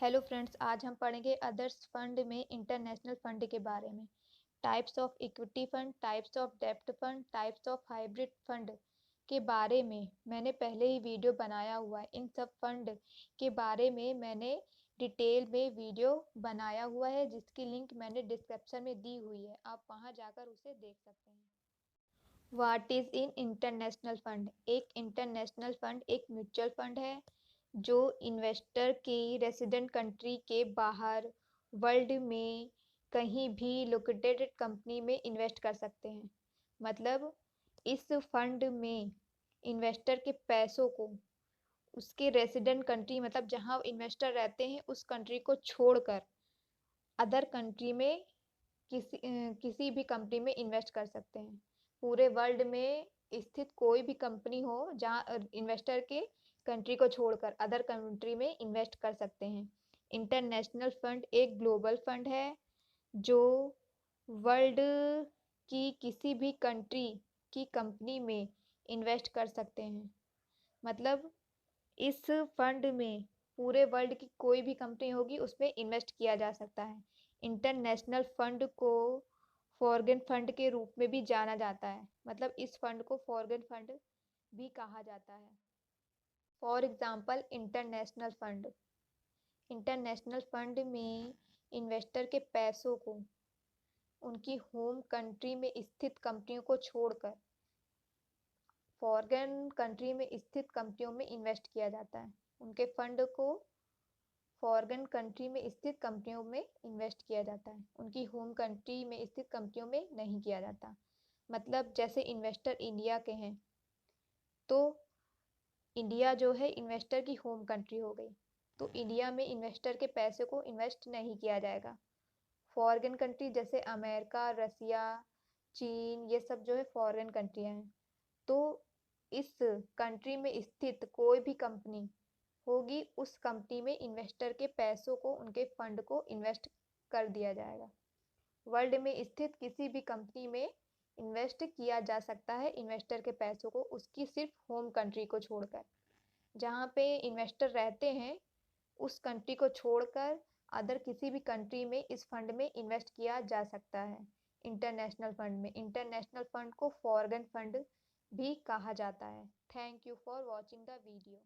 Hello friends, आज हम पढ़ेंगे अदर्स फंड में इंटरनेशनल फंड के बारे में। Types of equity fund, types of डेब्ट fund, types of hybrid fund के बारे में मैंने पहले ही वीडियो बनाया हुआ है। इन सब फंड के बारे में मैंने डिटेल में वीडियो बनाया हुआ है, जिसकी लिंक मैंने डिस्क्रिप्शन में दी हुई है। आप वहां जाकर उसे देख सकते हैं। What is in international fund? एक इंटरनेशनल फंड एक म्यूचुअल फंड है जो इन्वेस्टर की रेसिडेंट कंट्री के बाहर वर्ल्ड में कहीं भी लोकेटेड कंपनी में इन्वेस्ट कर सकते हैं। मतलब इस फंड में इन्वेस्टर के पैसों को उसके रेसिडेंट कंट्री, मतलब जहां इन्वेस्टर रहते हैं उस कंट्री को छोड़कर अदर कंट्री में किसी भी कंपनी में इन्वेस्ट कर सकते हैं। पूरे वर्ल्ड में स्थित कोई भी कंपनी हो जहां इन्वेस्टर के कंट्री को छोड़कर अदर कंट्री में इन्वेस्ट कर सकते हैं। इंटरनेशनल फंड एक ग्लोबल फंड है जो वर्ल्ड की किसी भी कंट्री की कंपनी में इन्वेस्ट कर सकते हैं। मतलब इस फंड में पूरे वर्ल्ड की कोई भी कंपनी होगी उसमें इन्वेस्ट किया जा सकता है। इंटरनेशनल फंड को फॉरेन फंड के रूप में भी जाना जाता है। मतलब इस फंड को फॉरेन फंड भी कहा जाता है। For example international fund. International fund में इन्वेस्टर के पैसों को उनकी होम कंट्री में स्थित कंपनियों को छोड़कर फॉरेन कंट्री में स्थित कंपनियों में इन्वेस्ट किया जाता है। उनके फंड को फॉरेन कंट्री में स्थित कंपनियों में इन्वेस्ट किया जाता है, उनकी होम कंट्री में स्थित कंपनियों में नहीं किया जाता। मतलब जैसे इन्वेस्टर इंडिया के हैं तो इंडिया जो है इन्वेस्टर की होम कंट्री हो गई, तो इंडिया में इन्वेस्टर के पैसे को इन्वेस्ट नहीं किया जाएगा। फॉरेन कंट्री जैसे अमेरिका, रसिया, चीन, ये सब जो है फॉरेन कंट्रियां हैं। तो इस कंट्री में स्थित कोई भी कंपनी होगी उस कंपनी में इन्वेस्टर के पैसों को, उनके फंड को इन्वेस्ट कर दिया जाएगा। वर्ल्ड में स्थित किसी भी कंपनी में इन्वेस्ट किया जा सकता है इन्वेस्टर के पैसों को, उसकी सिर्फ होम कंट्री को छोड़कर। जहाँ पे इन्वेस्टर रहते हैं उस कंट्री को छोड़कर अदर किसी भी कंट्री में इस फंड में इन्वेस्ट किया जा सकता है। इंटरनेशनल फंड में इंटरनेशनल फंड को फॉरेन फंड भी कहा जाता है। Thank you for watching the video.